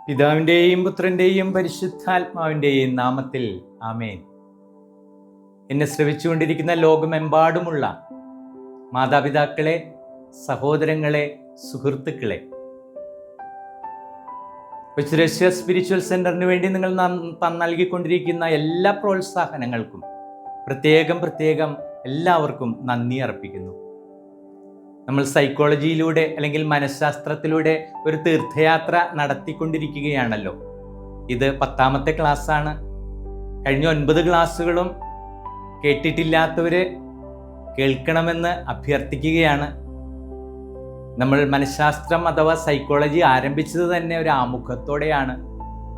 പിതാവിൻ്റെയും പുത്രൻ്റെയും പരിശുദ്ധാത്മാവിൻ്റെയും നാമത്തിൽ ആമേൻ. എന്നെ ശ്രവിച്ചുകൊണ്ടിരിക്കുന്ന ലോകമെമ്പാടുമുള്ള മാതാപിതാക്കളെ, സഹോദരങ്ങളെ, സുഹൃത്തുക്കളെ, കൊച്ചുരശ്യ സ്പിരിച്വൽ സെൻ്ററിന് വേണ്ടി നിങ്ങൾ നൽകിക്കൊണ്ടിരിക്കുന്ന എല്ലാ പ്രോത്സാഹനങ്ങൾക്കും പ്രത്യേകം എല്ലാവർക്കും നന്ദി അർപ്പിക്കുന്നു. നമ്മൾ സൈക്കോളജിയിലൂടെ അല്ലെങ്കിൽ മനഃശാസ്ത്രത്തിലൂടെ ഒരു തീർത്ഥയാത്ര നടത്തിക്കൊണ്ടിരിക്കുകയാണല്ലോ. ഇത് 10ാമത്തെ ക്ലാസ്സാണ്. കഴിഞ്ഞ 9 ക്ലാസ്സുകളും കേട്ടിട്ടില്ലാത്തവര് കേൾക്കണമെന്ന് അഭ്യർത്ഥിക്കുകയാണ്. നമ്മൾ മനഃശാസ്ത്രം അഥവാ സൈക്കോളജി ആരംഭിച്ചത് തന്നെ ഒരു ആമുഖത്തോടെയാണ്.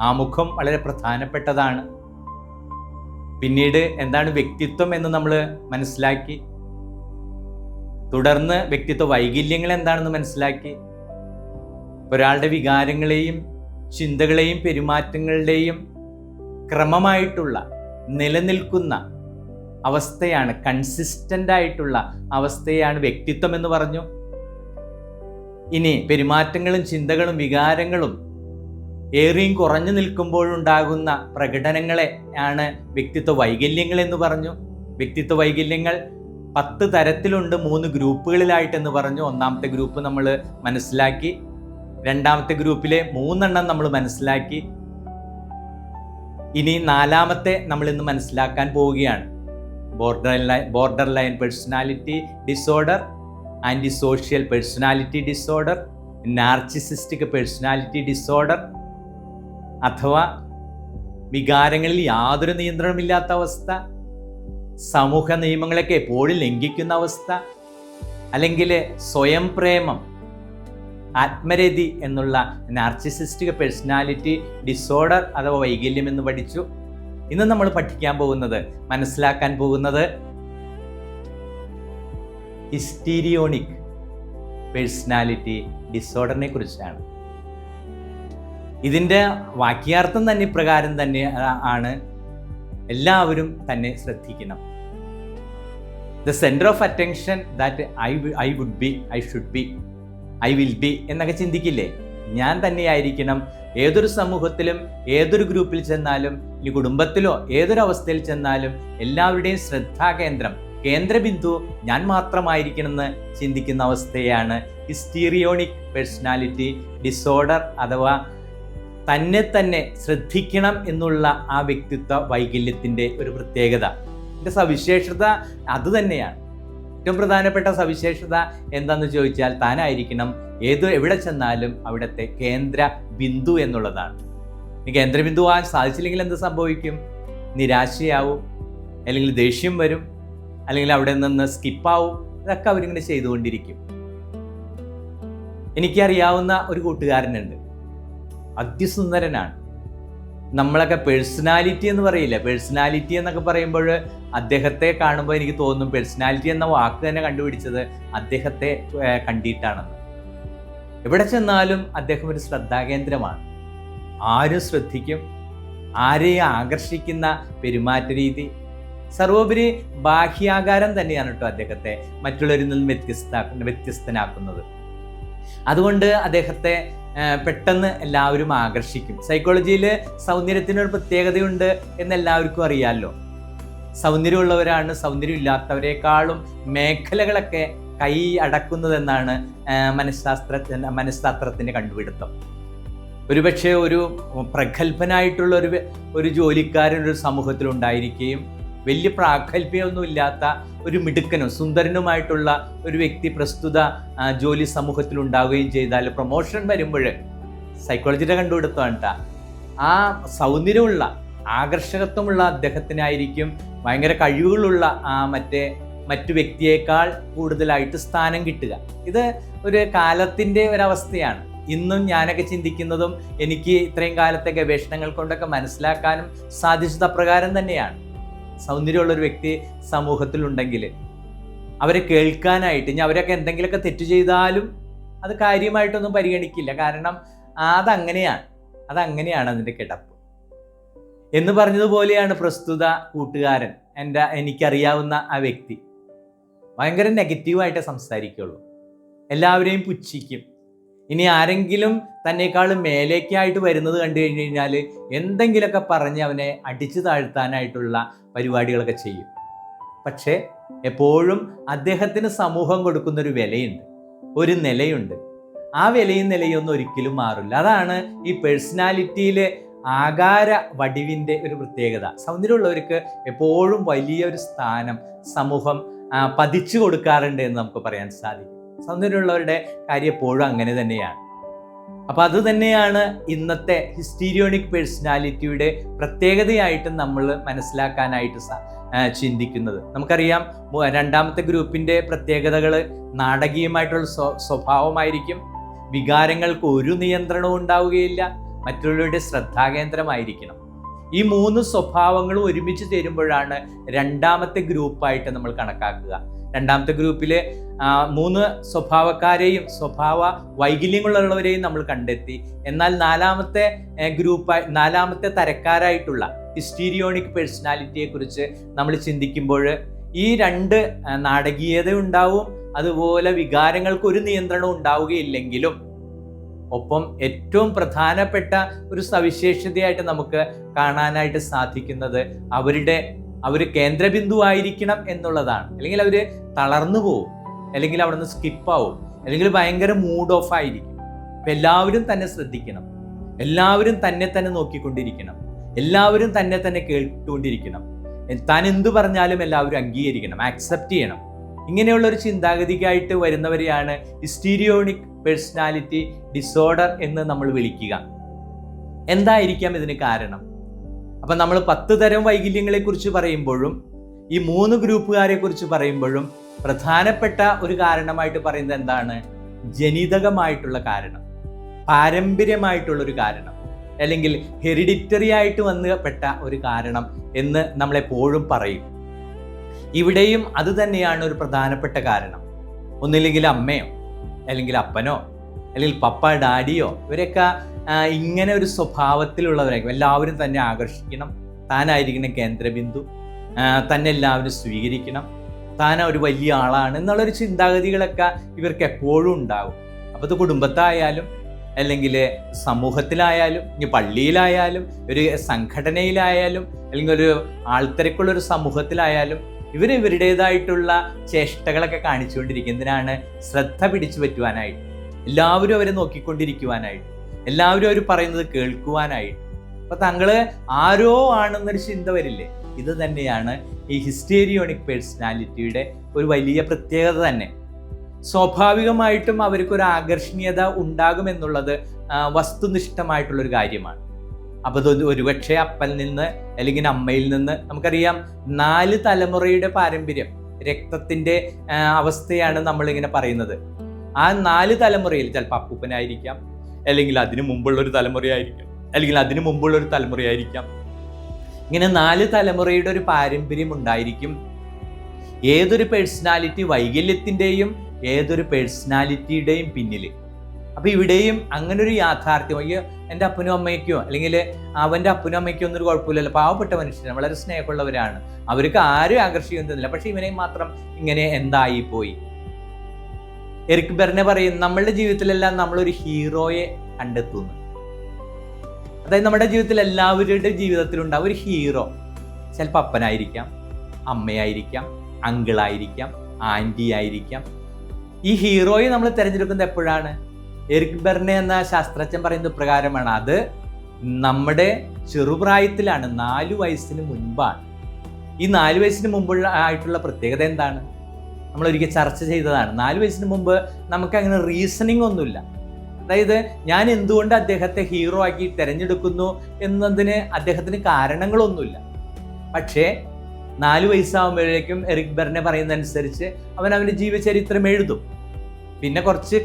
ആമുഖം വളരെ പ്രധാനപ്പെട്ടതാണ്. പിന്നീട് എന്താണ് വ്യക്തിത്വം എന്ന് നമ്മൾ മനസ്സിലാക്കി. തുടർന്ന് വ്യക്തിത്വ വൈകല്യങ്ങൾ എന്താണെന്ന് മനസ്സിലാക്കി. ഒരാളുടെ വികാരങ്ങളെയും ചിന്തകളെയും പെരുമാറ്റങ്ങളുടെയും ക്രമമായിട്ടുള്ള നിലനിൽക്കുന്ന അവസ്ഥയാണ്, കൺസിസ്റ്റൻ്റ് ആയിട്ടുള്ള അവസ്ഥയാണ് വ്യക്തിത്വം എന്ന് പറഞ്ഞു. ഇനി പെരുമാറ്റങ്ങളും ചിന്തകളും വികാരങ്ങളും ഏറിയും കുറഞ്ഞു നിൽക്കുമ്പോഴുണ്ടാകുന്ന പ്രകടനങ്ങളെ ആണ് വ്യക്തിത്വ വൈകല്യങ്ങൾ എന്ന് പറഞ്ഞു. വ്യക്തിത്വ വൈകല്യങ്ങൾ 10 തരത്തിലുണ്ട്, 3 ഗ്രൂപ്പുകളിലായിട്ടെന്ന് പറഞ്ഞു. 1ാമത്തെ ഗ്രൂപ്പ് നമ്മൾ മനസ്സിലാക്കി. 2ാമത്തെ ഗ്രൂപ്പിലെ 3 എണ്ണം നമ്മൾ മനസ്സിലാക്കി. ഇനി 4ാമത്തെ നമ്മൾ ഇന്ന് മനസ്സിലാക്കാൻ പോവുകയാണ്. Borderline personality disorder, anti social personality disorder, narcissistic personality disorder അഥവാ വികാരങ്ങളിൽ യാതൊരു നിയന്ത്രണമില്ലാത്ത അവസ്ഥ, സമൂഹ നിയമങ്ങളൊക്കെ എപ്പോഴും ലംഘിക്കുന്ന അവസ്ഥ, അല്ലെങ്കിൽ സ്വയം പ്രേമം, ആത്മരതി എന്നുള്ള നാർസിസിസ്റ്റിക് പേഴ്സണാലിറ്റി ഡിസോർഡർ അഥവാ വൈകല്യം എന്ന് പഠിച്ചു. ഇന്ന് നമ്മൾ പഠിക്കാൻ പോകുന്നത്, മനസ്സിലാക്കാൻ പോകുന്നത് ഹിസ്റ്റീരിയോണിക് പേഴ്സണാലിറ്റി ഡിസോർഡറിനെ കുറിച്ചാണ്. ഇതിൻ്റെ വാക്യാർത്ഥം തന്നെ ഇപ്രകാരം തന്നെ ആണ്. എല്ലാവരും തന്നെ ശ്രദ്ധിക്കണം. The centre of attention that I would be, I should be, I will be എന്നൊക്കെ ചിന്തിക്കില്ലേ? ഞാൻ തന്നെയായിരിക്കണം. ഏതൊരു സമൂഹത്തിലും ഏതൊരു ഗ്രൂപ്പിൽ ചെന്നാലും ഈ കുടുംബത്തിലോ ഏതൊരു അവസ്ഥയിൽ ചെന്നാലും എല്ലാവരുടെയും ശ്രദ്ധാകേന്ദ്രം, കേന്ദ്രബിന്ദു ഞാൻ മാത്രമായിരിക്കണമെന്ന് ചിന്തിക്കുന്ന അവസ്ഥയാണ് ഹിസ്റ്റീരിയോണിക് പേഴ്സണാലിറ്റി ഡിസോർഡർ അഥവാ തന്നെ ശ്രദ്ധിക്കണം എന്നുള്ള ആ വ്യക്തിത്വ വൈകല്യത്തിൻ്റെ ഒരു പ്രത്യേകത, ഇതിൻ്റെ സവിശേഷത അതുതന്നെയാണ്. ഏറ്റവും പ്രധാനപ്പെട്ട സവിശേഷത എന്താണെന്ന് ചോദിച്ചാൽ താനായിരിക്കണം എവിടെ ചെന്നാലും അവിടുത്തെ കേന്ദ്ര ബിന്ദു എന്നുള്ളതാണ്. ഈ കേന്ദ്രബിന്ദു ആവാൻ സാധിച്ചില്ലെങ്കിൽ എന്ത് സംഭവിക്കും? നിരാശയാവും, അല്ലെങ്കിൽ ദേഷ്യം വരും, അല്ലെങ്കിൽ അവിടെ നിന്ന് സ്കിപ്പാവും. ഇതൊക്കെ അവരിങ്ങനെ ചെയ്തുകൊണ്ടിരിക്കും. എനിക്കറിയാവുന്ന ഒരു കൂട്ടുകാരനുണ്ട്, അതിസുന്ദരനാണ്. നമ്മളൊക്കെ പേഴ്സണാലിറ്റി എന്ന് പറയില്ല, പേഴ്സണാലിറ്റി എന്നൊക്കെ പറയുമ്പോൾ അദ്ദേഹത്തെ കാണുമ്പോൾ എനിക്ക് തോന്നും പേഴ്സണാലിറ്റി എന്ന വാക്ക് തന്നെ കണ്ടുപിടിച്ചത് അദ്ദേഹത്തെ കണ്ടിട്ടാണെന്ന്. എവിടെ ചെന്നാലും അദ്ദേഹം ഒരു ശ്രദ്ധാകേന്ദ്രമാണ്. ആരും ശ്രദ്ധിക്കും, ആരെയും ആകർഷിക്കുന്ന പെരുമാറ്റ രീതി, സർവോപരി ബാഹ്യാകാരം തന്നെയാണ് കേട്ടോ അദ്ദേഹത്തെ മറ്റുള്ളവരിൽ നിന്നും വ്യത്യസ്തനാക്കുന്നത്. അതുകൊണ്ട് അദ്ദേഹത്തെ പെട്ടെന്ന് എല്ലാവരും ആകർഷിക്കും. സൈക്കോളജിയിൽ സൗന്ദര്യത്തിനൊരു പ്രത്യേകതയുണ്ട് എന്ന് എല്ലാവർക്കും അറിയാമല്ലോ. സൗന്ദര്യമുള്ളവരാണ് സൗന്ദര്യമില്ലാത്തവരെക്കാളും മേഖലകളൊക്കെ കൈ അടക്കുന്നതെന്നാണ് മനഃശാസ്ത്രത്തിൻ്റെ കണ്ടുപിടുത്തം. ഒരുപക്ഷെ ഒരു പ്രഗത്ഭനായിട്ടുള്ള ഒരു ജോലിക്കാരൻ ഒരു സമൂഹത്തിൽ ഉണ്ടായിരിക്കുകയും വലിയ പ്രാഗൽഭ്യമൊന്നുമില്ലാത്ത ഒരു മിടുക്കനും സുന്ദരനുമായിട്ടുള്ള ഒരു വ്യക്തി പ്രസ്തുത ജോലി സമൂഹത്തിൽ ഉണ്ടാവുകയും ചെയ്താൽ പ്രൊമോഷൻ വരുമ്പോൾ സൈക്കോളജിയുടെ കണ്ടുപിടുത്തമാണ് കേട്ടോ, ആ സൗന്ദര്യമുള്ള ആകർഷകത്വമുള്ള അദ്ദേഹത്തിനായിരിക്കും ഭയങ്കര കഴിവുകളുള്ള മറ്റു വ്യക്തിയേക്കാൾ കൂടുതലായിട്ട് സ്ഥാനം കിട്ടുക. ഇത് ഒരു കാലത്തിൻ്റെ ഒരവസ്ഥയാണ്. ഇന്നും ഞാനൊക്കെ ചിന്തിക്കുന്നതും എനിക്ക് ഇത്രയും കാലത്തെ ഗവേഷണങ്ങൾ കൊണ്ടൊക്കെ മനസ്സിലാക്കാനും സാധിച്ചത് അപ്രകാരം തന്നെയാണ്. സൗന്ദര്യമുള്ളൊരു വ്യക്തി സമൂഹത്തിലുണ്ടെങ്കിൽ അവരെ കേൾക്കാനായിട്ട്, ഇനി അവരൊക്കെ എന്തെങ്കിലുമൊക്കെ തെറ്റ് ചെയ്താലും അത് കാര്യമായിട്ടൊന്നും പരിഗണിക്കില്ല. കാരണം അതങ്ങനെയാണ് അതിൻ്റെ കിടപ്പ് എന്ന് പറഞ്ഞതുപോലെയാണ് പ്രസ്തുത കൂട്ടുകാരൻ. എനിക്കറിയാവുന്ന ആ വ്യക്തി ഭയങ്കര നെഗറ്റീവായിട്ടേ സംസാരിക്കുള്ളൂ. എല്ലാവരെയും പുച്ഛിക്കും. ഇനി ആരെങ്കിലും തന്നെക്കാളും മേലേക്കായിട്ട് വരുന്നത് കണ്ടു കഴിഞ്ഞ് കഴിഞ്ഞാൽ എന്തെങ്കിലുമൊക്കെ പറഞ്ഞ് അവനെ അടിച്ചു താഴ്ത്താനായിട്ടുള്ള പരിപാടികളൊക്കെ ചെയ്യും. പക്ഷേ എപ്പോഴും അദ്ദേഹത്തിന് സമൂഹം കൊടുക്കുന്നൊരു വിലയുണ്ട്, ഒരു നിലയുണ്ട്. ആ വിലയും നിലയൊന്നും ഒരിക്കലും മാറില്ല. അതാണ് ഈ പേഴ്സണാലിറ്റിയിലെ ആകാര വടിവിൻ്റെ ഒരു പ്രത്യേകത. സൗന്ദര്യമുള്ളവർക്ക് എപ്പോഴും വലിയൊരു സ്ഥാനം സമൂഹം പതിച്ചു കൊടുക്കാറുണ്ട് എന്ന് നമുക്ക് പറയാൻ സാധിക്കും. സൗന്ദര്യമുള്ളവരുടെ കാര്യം എപ്പോഴും അങ്ങനെ തന്നെയാണ്. അപ്പോൾ അത് തന്നെയാണ് ഇന്നത്തെ ഹിസ്റ്റീരിയോണിക് പേഴ്സണാലിറ്റിയുടെ പ്രത്യേകതയായിട്ട് നമ്മൾ മനസ്സിലാക്കാനായിട്ട് ചിന്തിക്കുന്നത്. നമുക്കറിയാം, രണ്ടാമത്തെ ഗ്രൂപ്പിൻ്റെ പ്രത്യേകതകൾ നാടകീയമായിട്ടുള്ള സ്വഭാവമായിരിക്കും, വികാരങ്ങൾക്ക് ഒരു നിയന്ത്രണവും ഉണ്ടാവുകയില്ല, മറ്റുള്ളവരുടെ ശ്രദ്ധാകേന്ദ്രമായിരിക്കണം. ഈ 3 സ്വഭാവങ്ങളും ഒരുമിച്ച് ചേരുമ്പോഴാണ് രണ്ടാമത്തെ ഗ്രൂപ്പായിട്ട് നമ്മൾ കണക്കാക്കുക. രണ്ടാമത്തെ ഗ്രൂപ്പിലെ 3 സ്വഭാവക്കാരെയും സ്വഭാവ വൈകല്യങ്ങളുള്ളവരെയും നമ്മൾ കണ്ടെത്തി. എന്നാൽ നാലാമത്തെ തരക്കാരായിട്ടുള്ള ഹിസ്റ്റീരിയോണിക് പേഴ്സണാലിറ്റിയെ കുറിച്ച് നമ്മൾ ചിന്തിക്കുമ്പോൾ ഈ 2 നാടകീയത ഉണ്ടാവും, അതുപോലെ വികാരങ്ങൾക്ക് ഒരു നിയന്ത്രണം ഉണ്ടാവുകയില്ലെങ്കിലും ഒപ്പം ഏറ്റവും പ്രധാനപ്പെട്ട ഒരു സവിശേഷതയായിട്ട് നമുക്ക് കാണാനായിട്ട് സാധിക്കുന്നത് അവർ കേന്ദ്രബിന്ദുവായിരിക്കണം എന്നുള്ളതാണ്. അല്ലെങ്കിൽ അവർ തളർന്നു പോവും, അല്ലെങ്കിൽ അവിടെ നിന്ന് സ്കിപ്പാവും, അല്ലെങ്കിൽ ഭയങ്കര മൂഡ് ഓഫ് ആയിരിക്കും. അപ്പം എല്ലാവരും തന്നെ ശ്രദ്ധിക്കണം, എല്ലാവരും തന്നെ നോക്കിക്കൊണ്ടിരിക്കണം, എല്ലാവരും തന്നെ കേട്ടുകൊണ്ടിരിക്കണം. താൻ എന്തു പറഞ്ഞാലും എല്ലാവരും അംഗീകരിക്കണം, ആക്സെപ്റ്റ് ചെയ്യണം. ഇങ്ങനെയുള്ള ഒരു ചിന്താഗതിക്കായിട്ട് വരുന്നവരെയാണ് ഹിസ്റ്റീരിയോണിക് പേഴ്സണാലിറ്റി ഡിസോർഡർ എന്ന് നമ്മൾ വിളിക്കുക. എന്തായിരിക്കാം ഇതിന് കാരണം? അപ്പം നമ്മൾ 10 തരം വൈകല്യങ്ങളെ കുറിച്ച് പറയുമ്പോഴും ഈ 3 ഗ്രൂപ്പുകാരെ കുറിച്ച് പറയുമ്പോഴും പ്രധാനപ്പെട്ട ഒരു കാരണമായിട്ട് പറയുന്നത് എന്താണ്? ജനിതകമായിട്ടുള്ള കാരണം, പാരമ്പര്യമായിട്ടുള്ളൊരു കാരണം, അല്ലെങ്കിൽ ഹെറിഡിറ്ററി ആയിട്ട് വന്നപ്പെട്ട ഒരു കാരണം എന്ന് നമ്മളെപ്പോഴും പറയും. ഇവിടെയും അത് തന്നെയാണ് ഒരു പ്രധാനപ്പെട്ട കാരണം. ഒന്നില്ലെങ്കിൽ അമ്മയോ അല്ലെങ്കിൽ അപ്പനോ അല്ലെങ്കിൽ പപ്പ ഡാഡിയോ ഇവരൊക്കെ ഇങ്ങനെ ഒരു സ്വഭാവത്തിലുള്ളവരായിരിക്കും. എല്ലാവരും തന്നെ ആകർഷിക്കണം, താനായിരിക്കണം കേന്ദ്രബിന്ദു, തന്നെ എല്ലാവരും സ്വീകരിക്കണം, താൻ ഒരു വലിയ ആളാണ് എന്നുള്ളൊരു ചിന്താഗതികളൊക്കെ ഇവർക്ക് എപ്പോഴും ഉണ്ടാകും. അപ്പോൾ ഇത് കുടുംബത്തായാലും അല്ലെങ്കിൽ സമൂഹത്തിലായാലും ഇനി പള്ളിയിലായാലും ഒരു സംഘടനയിലായാലും അല്ലെങ്കിൽ ഒരു ആൾത്തിരക്കുള്ളൊരു സമൂഹത്തിലായാലും ഇവരുടേതായിട്ടുള്ള ചേഷ്ടകളൊക്കെ കാണിച്ചുകൊണ്ടിരിക്കും. എന്തിനാണ്? ശ്രദ്ധ പിടിച്ചു പറ്റുവാനായിട്ട്, എല്ലാവരും അവരെ നോക്കിക്കൊണ്ടിരിക്കുവാനായിട്ട്, എല്ലാവരും അവർ പറയുന്നത് കേൾക്കുവാനായിട്ട്. അപ്പൊ താങ്കള് ആരോ ആണെന്നൊരു ചിന്ത വരില്ലേ? ഇത് തന്നെയാണ് ഈ ഹിസ്റ്റീരിയോണിക് പേഴ്സണാലിറ്റിയുടെ ഒരു വലിയ പ്രത്യേകത തന്നെ. സ്വാഭാവികമായിട്ടും അവർക്കൊരു ആകർഷണീയത ഉണ്ടാകുമെന്നുള്ളത് വസ്തുനിഷ്ഠമായിട്ടുള്ളൊരു കാര്യമാണ്. അപ്പോൾ ഇത് ഒരുപക്ഷെ അപ്പനിൽ നിന്ന് അല്ലെങ്കിൽ അമ്മയിൽ നിന്ന്, നമുക്കറിയാം 4 തലമുറയുടെ പാരമ്പര്യം, രക്തത്തിൻ്റെ അവസ്ഥയാണ് നമ്മളിങ്ങനെ പറയുന്നത്. ആ 4 തലമുറയിൽ ചിലപ്പോൾ അപ്പൂപ്പനായിരിക്കാം, അല്ലെങ്കിൽ അതിനു മുമ്പുള്ളൊരു തലമുറയായിരിക്കാം, അല്ലെങ്കിൽ അതിനു മുമ്പുള്ളൊരു തലമുറയായിരിക്കാം. ഇങ്ങനെ 4 തലമുറയുടെ ഒരു പാരമ്പര്യം ഉണ്ടായിരിക്കും ഏതൊരു പേഴ്സണാലിറ്റി വൈകല്യത്തിൻ്റെയും ഏതൊരു പേഴ്സണാലിറ്റിയുടെയും പിന്നിൽ. അപ്പോൾ ഇവിടെയും അങ്ങനെ ഒരു യാഥാർത്ഥ്യം, അയ്യോ എൻ്റെ അപ്പനും അമ്മയ്ക്കോ അല്ലെങ്കിൽ അവൻ്റെ അപ്പനും അമ്മയ്ക്കോ ഒന്നൊരു കുഴപ്പമില്ലല്ലോ, പാവപ്പെട്ട മനുഷ്യരാണ്, വളരെ സ്നേഹമുള്ളവരാണ്, അവർക്ക് ആരും ആകർഷിക്കുന്നില്ല, പക്ഷെ ഇവനെ മാത്രം ഇങ്ങനെ എന്തായിപ്പോയി. എറിക് ബെർനെ പറയും, നമ്മളുടെ ജീവിതത്തിലെല്ലാം നമ്മളൊരു ഹീറോയെ കണ്ടെത്തുന്നു. അതായത് നമ്മുടെ ജീവിതത്തിൽ എല്ലാവരുടെ ജീവിതത്തിലുണ്ടാവും ഒരു ഹീറോ. ചിലപ്പോൾ അപ്പനായിരിക്കാം, അമ്മയായിരിക്കാം, അങ്കിളായിരിക്കാം, ആൻറ്റി ആയിരിക്കാം. ഈ ഹീറോയെ നമ്മൾ തിരഞ്ഞെടുക്കുന്നത് എപ്പോഴാണ്? എറിക് ബെർനെ എന്ന ശാസ്ത്രജ്ഞൻ പറയുന്നത് പ്രകാരമാണ്. അത് നമ്മുടെ ചെറുപ്രായത്തിലാണ്, 4 വയസ്സിന് മുൻപാണ്. ഈ 4 വയസ്സിന് മുമ്പുള്ള ആയിട്ടുള്ള പ്രത്യേകത എന്താണ്? നമ്മളൊരിക്കൽ ചർച്ച ചെയ്തതാണ്. 4 വയസ്സിന് മുമ്പ് നമുക്കങ്ങനെ റീസണിങ് ഒന്നുമില്ല. അതായത് ഞാൻ എന്തുകൊണ്ട് അദ്ദേഹത്തെ ഹീറോ ആക്കി തിരഞ്ഞെടുക്കുന്നു എന്നതിന് അദ്ദേഹത്തിന് കാരണങ്ങളൊന്നുമില്ല. പക്ഷേ 4 വയസ്സാകുമ്പോഴേക്കും എറിക് ബെർനെ പറയുന്നതനുസരിച്ച് അവൻ്റെ ജീവചരിത്രം എഴുതും. പിന്നെ കുറച്ച്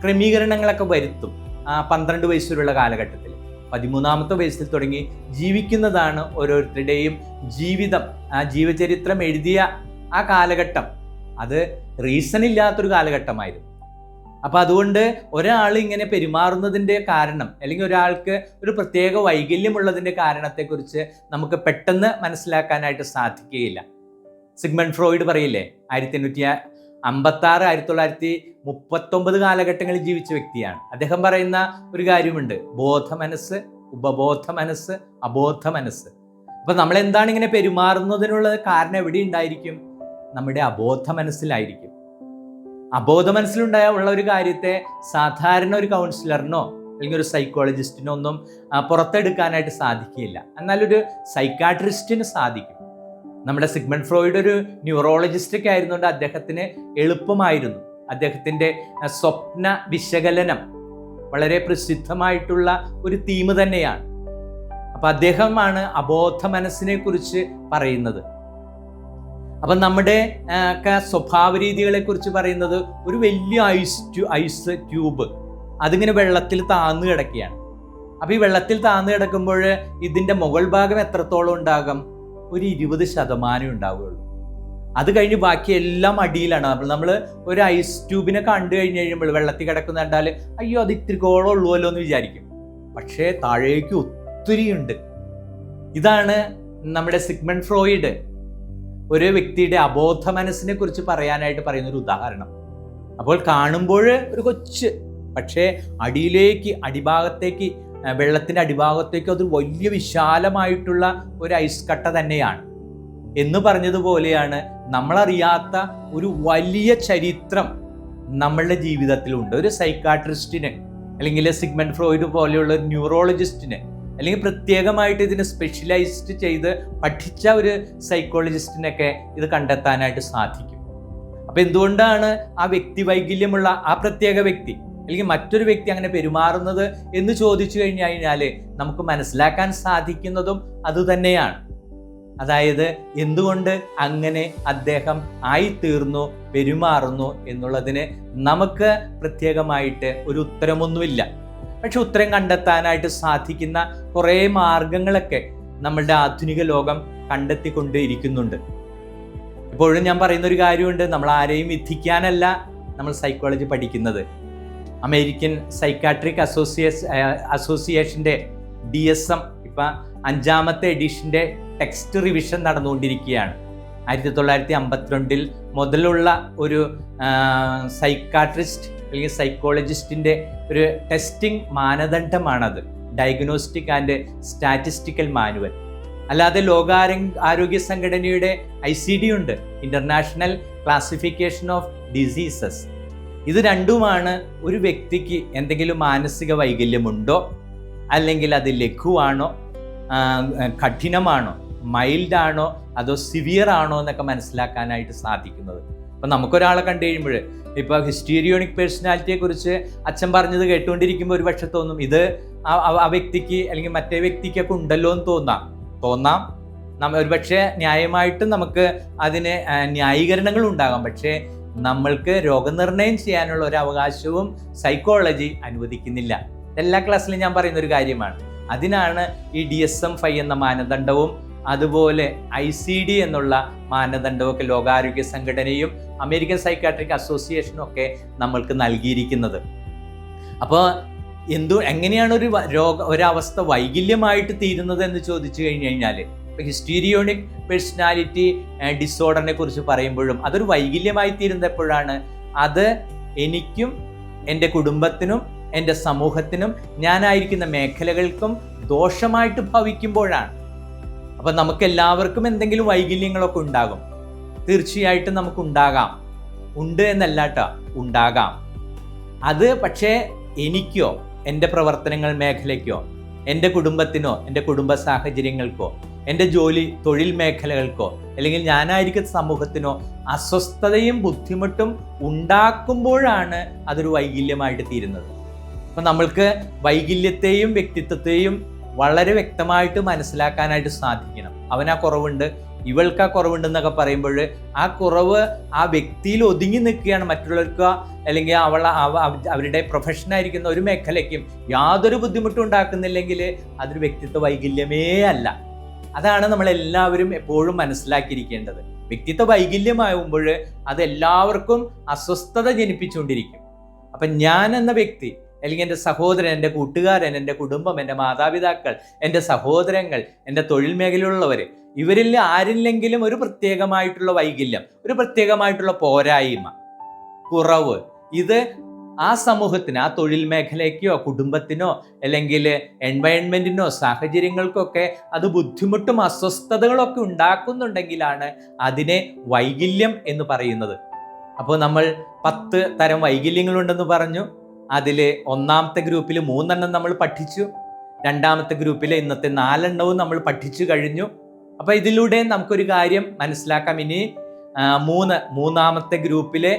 ക്രമീകരണങ്ങളൊക്കെ വരുത്തും. 12 വയസ്സിലുള്ള കാലഘട്ടത്തിൽ 13ാമത്തെ വയസ്സിൽ തുടങ്ങി ജീവിക്കുന്നതാണ് ഓരോരുത്തരുടെയും ജീവിതം. ജീവചരിത്രം എഴുതിയ ആ കാലഘട്ടം അത് റീസൺ ഇല്ലാത്തൊരു കാലഘട്ടമായിരുന്നു. അപ്പോൾ അതുകൊണ്ട് ഒരാൾ ഇങ്ങനെ പെരുമാറുന്നതിൻ്റെ കാരണം, അല്ലെങ്കിൽ ഒരാൾക്ക് ഒരു പ്രത്യേക വൈകല്യമുള്ളതിൻ്റെ കാരണത്തെക്കുറിച്ച് നമുക്ക് പെട്ടെന്ന് മനസ്സിലാക്കാനായിട്ട് സാധിക്കുകയില്ല. സിഗ്മണ്ട് ഫ്രോയിഡ് പറയില്ലേ, 1939 കാലഘട്ടങ്ങളിൽ ജീവിച്ച വ്യക്തിയാണ്. അദ്ദേഹം പറയുന്ന ഒരു കാര്യമുണ്ട്, ബോധ മനസ്സ്, ഉപബോധ മനസ്സ്, അബോധ മനസ്സ്. അപ്പൊ നമ്മൾ എന്താണ് ഇങ്ങനെ പെരുമാറുന്നതിനുള്ള കാരണം എവിടെ ഉണ്ടായിരിക്കും? നമ്മുടെ അബോധ മനസ്സിലായിരിക്കും. അബോധ മനസ്സിലുള്ള ഒരു കാര്യത്തെ സാധാരണ ഒരു കൗൺസിലറിനോ അല്ലെങ്കിൽ ഒരു സൈക്കോളജിസ്റ്റിനോ ഒന്നും പുറത്തെടുക്കാനായിട്ട് സാധിക്കില്ല. എന്നാൽ ഒരു സൈക്കാട്രിസ്റ്റിന് സാധിക്കും. നമ്മുടെ സിഗ്മണ്ട് ഫ്രോയിഡ് ഒരു ന്യൂറോളജിസ്റ്റൊക്കെ ആയിരുന്നുകൊണ്ട് അദ്ദേഹത്തിന് എളുപ്പമായിരുന്നു. അദ്ദേഹത്തിൻ്റെ സ്വപ്ന വിശകലനം വളരെ പ്രസിദ്ധമായിട്ടുള്ള ഒരു തീം തന്നെയാണ്. അപ്പം അദ്ദേഹമാണ് അബോധ മനസ്സിനെ കുറിച്ച് പറയുന്നത്. അപ്പം നമ്മുടെ സ്വഭാവ രീതികളെ കുറിച്ച് പറയുന്നത് ഒരു വലിയ ഐസ് ട്യൂബ് അതിങ്ങനെ വെള്ളത്തിൽ താഴ്ന്നു കിടക്കുകയാണ്. അപ്പം ഈ വെള്ളത്തിൽ താഴ്ന്നു കിടക്കുമ്പോൾ ഇതിൻ്റെ മുകൾ ഭാഗം എത്രത്തോളം ഉണ്ടാകും? ഒരു 20% ഉണ്ടാവുകയുള്ളൂ. അത് കഴിഞ്ഞ് ബാക്കി എല്ലാം അടിയിലാണ്. അപ്പോൾ നമ്മൾ ഒരു ഐസ് ട്യൂബിനെ കണ്ടു കഴിഞ്ഞ് കഴിയുമ്പോൾ വെള്ളത്തിൽ കിടക്കുന്ന കണ്ടാൽ അയ്യോ അത് ഇത്തിരിക്കോളം ഉള്ളുവല്ലോ എന്ന് വിചാരിക്കും. പക്ഷേ താഴേക്ക് ഒത്തിരിയുണ്ട്. ഇതാണ് നമ്മുടെ സിഗ്മണ്ട് ഫ്രോയിഡ് ഒരു വ്യക്തിയുടെ അബോധ മനസ്സിനെ കുറിച്ച് പറയാനായിട്ട് പറയുന്നൊരു ഉദാഹരണം. അപ്പോൾ കാണുമ്പോൾ ഒരു കൊച്ച്, പക്ഷേ അടിഭാഗത്തേക്ക് വെള്ളത്തിൻ്റെ അടിഭാഗത്തേക്ക് അത് വലിയ വിശാലമായിട്ടുള്ള ഒരു ഐസ് കട്ട തന്നെയാണ് എന്ന് പറഞ്ഞതുപോലെയാണ് നമ്മളറിയാത്ത ഒരു വലിയ ചരിത്രം നമ്മളുടെ ജീവിതത്തിലുണ്ട്. ഒരു സൈക്കാട്രിസ്റ്റിന് അല്ലെങ്കിൽ സിഗ്മണ്ട് ഫ്രോയിഡ് പോലെയുള്ള ഒരു ന്യൂറോളജിസ്റ്റിന് അല്ലെങ്കിൽ പ്രത്യേകമായിട്ട് ഇതിന് സ്പെഷ്യലൈസ്ഡ് ചെയ്ത് പഠിച്ച ഒരു സൈക്കോളജിസ്റ്റിനൊക്കെ ഇത് കണ്ടെത്താനായിട്ട് സാധിക്കും. അപ്പം എന്തുകൊണ്ടാണ് ആ വ്യക്തി വൈകല്യമുള്ള ആ പ്രത്യേക വ്യക്തി അല്ലെങ്കിൽ മറ്റൊരു വ്യക്തി അങ്ങനെ പെരുമാറുന്നത് എന്ന് ചോദിച്ചു കഴിഞ്ഞാൽ നമുക്ക് മനസ്സിലാക്കാൻ സാധിക്കുന്നതും അതുതന്നെയാണ്. അതായത് എന്തുകൊണ്ട് അങ്ങനെ അദ്ദേഹം ആയിത്തീർന്നു, പെരുമാറുന്നു എന്നുള്ളതിന് നമുക്ക് പ്രത്യേകമായിട്ട് ഒരു ഉത്തരമൊന്നുമില്ല. പക്ഷെ ഉത്തരം കണ്ടെത്താനായിട്ട് സാധിക്കുന്ന കുറേ മാർഗങ്ങളൊക്കെ നമ്മളുടെ ആധുനിക ലോകം കണ്ടെത്തിക്കൊണ്ടിരിക്കുന്നുണ്ട്. ഇപ്പോഴും ഞാൻ പറയുന്ന ഒരു കാര്യമുണ്ട്, നമ്മൾ ആരെയും വിധിക്കാനല്ല നമ്മൾ സൈക്കോളജി പഠിക്കുന്നത്. അമേരിക്കൻ സൈക്കാട്രിക് അസോസിയേഷൻ്റെ DSM ഇപ്പം 5ാമത്തെ എഡിഷൻ്റെ ടെക്സ്റ്റ് റിവിഷൻ നടന്നുകൊണ്ടിരിക്കുകയാണ്. 1952 മുതലുള്ള ഒരു സൈക്കാട്രിസ്റ്റ് അല്ലെങ്കിൽ സൈക്കോളജിസ്റ്റിൻ്റെ ഒരു ടെസ്റ്റിംഗ് മാനദണ്ഡമാണത്, ഡയഗ്നോസ്റ്റിക് ആൻഡ് സ്റ്റാറ്റിസ്റ്റിക്കൽ മാനുവൽ. അല്ലാതെ ലോകാരോഗ്യ സംഘടനയുടെ ICD ഉണ്ട്, ഇൻ്റർനാഷണൽ ക്ലാസിഫിക്കേഷൻ ഓഫ് ഡിസീസസ്. ഇത് രണ്ടുമാണ് ഒരു വ്യക്തിക്ക് എന്തെങ്കിലും മാനസിക വൈകല്യമുണ്ടോ, അല്ലെങ്കിൽ അത് ലഘുവാണോ, കഠിനമാണോ, മൈൽഡാണോ, അതോ സിവിയർ ആണോ എന്നൊക്കെ മനസ്സിലാക്കാനായിട്ട് സാധിക്കുന്നത്. അപ്പം നമുക്കൊരാളെ കണ്ടു കഴിയുമ്പോൾ ഇപ്പോൾ ഹിസ്റ്റീരിയോണിക് പേഴ്സണാലിറ്റിയെ കുറിച്ച് അച്ഛൻ പറഞ്ഞത് കേട്ടുകൊണ്ടിരിക്കുമ്പോൾ ഒരു പക്ഷെ തോന്നും ഇത് ആ വ്യക്തിക്ക് അല്ലെങ്കിൽ മറ്റേ വ്യക്തിക്കൊക്കെ ഉണ്ടല്ലോ എന്ന് തോന്നാം. ഒരുപക്ഷെ ന്യായമായിട്ടും നമുക്ക് അതിന് ന്യായീകരണങ്ങൾ ഉണ്ടാകാം. പക്ഷേ നമ്മൾക്ക് രോഗനിർണയം ചെയ്യാനുള്ള ഒരു അവകാശവും സൈക്കോളജി അനുവദിക്കുന്നില്ല. എല്ലാ ക്ലാസ്സിലും ഞാൻ പറയുന്ന ഒരു കാര്യമാണ്. അതിനാണ് ഈ DSM-5 എന്ന മാനദണ്ഡവും അതുപോലെ ICD എന്നുള്ള മാനദണ്ഡവും ഒക്കെ ലോകാരോഗ്യ സംഘടനയും അമേരിക്കൻ സൈക്കാട്രിക് അസോസിയേഷനും ഒക്കെ നമ്മൾക്ക് നൽകിയിരിക്കുന്നത്. അപ്പോൾ എങ്ങനെയാണ് ഒരവസ്ഥ വൈകല്യമായിട്ട് തീരുന്നത് എന്ന് ചോദിച്ചു കഴിഞ്ഞാൽ, ഹിസ്റ്റീരിയോണിക് പേഴ്സണാലിറ്റി ഡിസോർഡറിനെ കുറിച്ച് പറയുമ്പോഴും അതൊരു വൈകല്യമായി തീരുന്നത് എപ്പോഴാണ്? അത് എനിക്കും എൻ്റെ കുടുംബത്തിനും എൻ്റെ സമൂഹത്തിനും ഞാനായിരിക്കുന്ന മേഖലകൾക്കും ദോഷമായിട്ട് ഭവിക്കുമ്പോഴാണ്. അപ്പം നമുക്കെല്ലാവർക്കും എന്തെങ്കിലും വൈകല്യങ്ങളൊക്കെ ഉണ്ടാകും, തീർച്ചയായിട്ടും നമുക്കുണ്ടാകാം. ഉണ്ട് എന്നല്ല കേട്ടോ, ഉണ്ടാകാം. അത് പക്ഷേ എനിക്കോ, എൻ്റെ പ്രവർത്തനങ്ങൾ മേഖലയ്ക്കോ, എൻ്റെ കുടുംബത്തിനോ, എൻ്റെ കുടുംബ സാഹചര്യങ്ങൾക്കോ, എൻ്റെ തൊഴിൽ മേഖലകൾക്കോ, അല്ലെങ്കിൽ ഞാനായിരിക്കുന്ന സമൂഹത്തിനോ അസ്വസ്ഥതയും ബുദ്ധിമുട്ടും ഉണ്ടാക്കുമ്പോഴാണ് അതൊരു വൈകല്യമായിട്ട് തീരുന്നത്. അപ്പം നമ്മൾക്ക് വൈകല്യത്തെയും വ്യക്തിത്വത്തെയും വളരെ വ്യക്തമായിട്ട് മനസ്സിലാക്കാനായിട്ട് സാധിക്കണം. അവനാ കുറവുണ്ട്, ഇവൾക്ക് ആ കുറവുണ്ടെന്നൊക്കെ പറയുമ്പോൾ ആ കുറവ് ആ വ്യക്തിയിൽ ഒതുങ്ങി നിൽക്കുകയാണ്. മറ്റുള്ളവർക്ക് അല്ലെങ്കിൽ അവരുടെ പ്രൊഫഷനായിരിക്കുന്ന ഒരു മേഖലയ്ക്കും യാതൊരു ബുദ്ധിമുട്ടും ഉണ്ടാക്കുന്നില്ലെങ്കിൽ അതൊരു വ്യക്തിത്വ വൈകല്യമേ അല്ല. അതാണ് നമ്മളെല്ലാവരും എപ്പോഴും മനസ്സിലാക്കിയിരിക്കേണ്ടത്. വ്യക്തിത്വ വൈകല്യമാകുമ്പോൾ അത് എല്ലാവർക്കും അസ്വസ്ഥത ജനിപ്പിച്ചുകൊണ്ടിരിക്കും. അപ്പം ഞാൻ എന്ന വ്യക്തി അല്ലെങ്കിൽ എൻ്റെ സഹോദരൻ, എൻ്റെ കൂട്ടുകാരൻ, എൻ്റെ കുടുംബം, എൻ്റെ മാതാപിതാക്കൾ, എൻ്റെ സഹോദരങ്ങൾ, എൻ്റെ തൊഴിൽ മേഖലയിലുള്ളവർ, ഇവരിൽ ആരില്ലെങ്കിലും ഒരു പ്രത്യേകമായിട്ടുള്ള വൈകല്യം, ഒരു പ്രത്യേകമായിട്ടുള്ള പോരായ്മ, കുറവ്, ഇത് ആ സമൂഹത്തിന്, ആ തൊഴിൽ മേഖലയ്ക്കോ കുടുംബത്തിനോ അല്ലെങ്കിൽ എൻവയൺമെൻറ്റിനോ സാഹചര്യങ്ങൾക്കൊക്കെ അത് ബുദ്ധിമുട്ടും അസ്വസ്ഥതകളൊക്കെ ഉണ്ടാക്കുന്നുണ്ടെങ്കിലാണ് അതിനെ വൈകല്യം എന്ന് പറയുന്നത്. അപ്പോൾ നമ്മൾ 10 തരം വൈകല്യങ്ങളുണ്ടെന്ന് പറഞ്ഞു. അതിൽ ഒന്നാമത്തെ ഗ്രൂപ്പിൽ 3 നമ്മൾ പഠിച്ചു. രണ്ടാമത്തെ ഗ്രൂപ്പിൽ ഇന്നത്തെ 4 നമ്മൾ പഠിച്ചു കഴിഞ്ഞു. അപ്പോൾ ഇതിലൂടെ നമുക്കൊരു കാര്യം മനസ്സിലാക്കാം. ഇനി മൂന്നാമത്തെ ഗ്രൂപ്പിലെ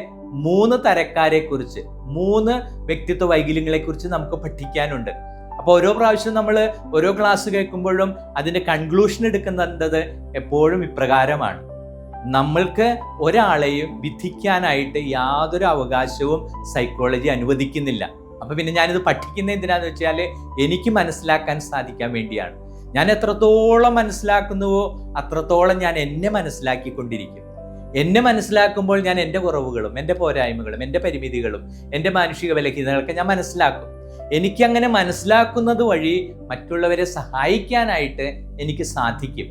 3 തരക്കാരെ കുറിച്ച്, 3 വ്യക്തിത്വ വൈകല്യങ്ങളെ കുറിച്ച് നമുക്ക് പഠിക്കാനുണ്ട്. അപ്പോൾ ഓരോ പ്രാവശ്യം നമ്മൾ ഓരോ ക്ലാസ് കേൾക്കുമ്പോഴും അതിൻ്റെ കൺക്ലൂഷൻ എടുക്കുന്നത് എപ്പോഴും ഇപ്രകാരമാണ്: നമ്മൾക്ക് ഒരാളെയും വിധിക്കാനായിട്ട് യാതൊരു അവകാശവും സൈക്കോളജി അനുവദിക്കുന്നില്ല. അപ്പം പിന്നെ ഞാനിത് പഠിക്കുന്നത് എന്തിനാന്ന് വെച്ചാൽ എനിക്ക് മനസ്സിലാക്കാൻ സാധിക്കാൻ വേണ്ടിയാണ്. ഞാൻ എത്രത്തോളം മനസ്സിലാക്കുന്നുവോ അത്രത്തോളം ഞാൻ എന്നെ മനസ്സിലാക്കിക്കൊണ്ടിരിക്കും. എന്നെ മനസ്സിലാക്കുമ്പോൾ ഞാൻ എൻ്റെ കുറവുകളും എൻ്റെ പോരായ്മകളും എൻ്റെ പരിമിതികളും എൻ്റെ മാനുഷിക ബലഹീനതകളൊക്കെ ഞാൻ മനസ്സിലാക്കും. എനിക്കങ്ങനെ മനസ്സിലാക്കുന്നത് വഴി മറ്റുള്ളവരെ സഹായിക്കാനായിട്ട് എനിക്ക് സാധിക്കും.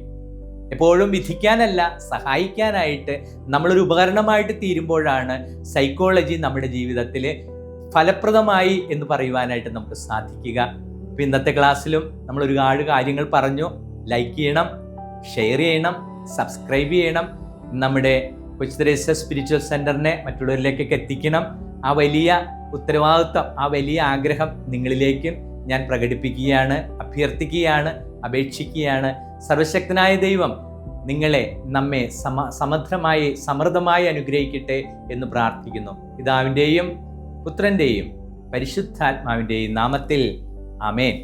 എപ്പോഴും വിധിക്കാനല്ല, സഹായിക്കാനായിട്ട് നമ്മളൊരു ഉപകരണമായിട്ട് തീരുമ്പോഴാണ് സൈക്കോളജി നമ്മുടെ ജീവിതത്തിൽ ഫലപ്രദമായി എന്ന് പറയുവാനായിട്ട് നമുക്ക് സാധിക്കുക. ഇപ്പം ഇന്നത്തെ ക്ലാസ്സിലും നമ്മൾ ഒരുപാട് കാര്യങ്ങൾ പറഞ്ഞു. ലൈക്ക് ചെയ്യണം, ഷെയർ ചെയ്യണം, സബ്സ്ക്രൈബ് ചെയ്യണം. നമ്മുടെ കൊച്ചു തെരേസ സ്പിരിച്വൽ സെൻ്ററിനെ മറ്റുള്ളവരിലേക്കൊക്കെ എത്തിക്കണം. ആ വലിയ ഉത്തരവാദിത്വം, ആ വലിയ ആഗ്രഹം നിങ്ങളിലേക്കും ഞാൻ പ്രകടിപ്പിക്കുകയാണ്, അഭ്യർത്ഥിക്കുകയാണ്, അപേക്ഷിക്കുകയാണ്. സർവശക്തനായ ദൈവം നിങ്ങളെ, നമ്മെ സമൃദ്ധമായി സമൃദ്ധമായി അനുഗ്രഹിക്കട്ടെ എന്ന് പ്രാർത്ഥിക്കുന്നു. പിതാവിൻ്റെയും പുത്രൻ്റെയും പരിശുദ്ധാത്മാവിൻ്റെയും നാമത്തിൽ ആമേൻ.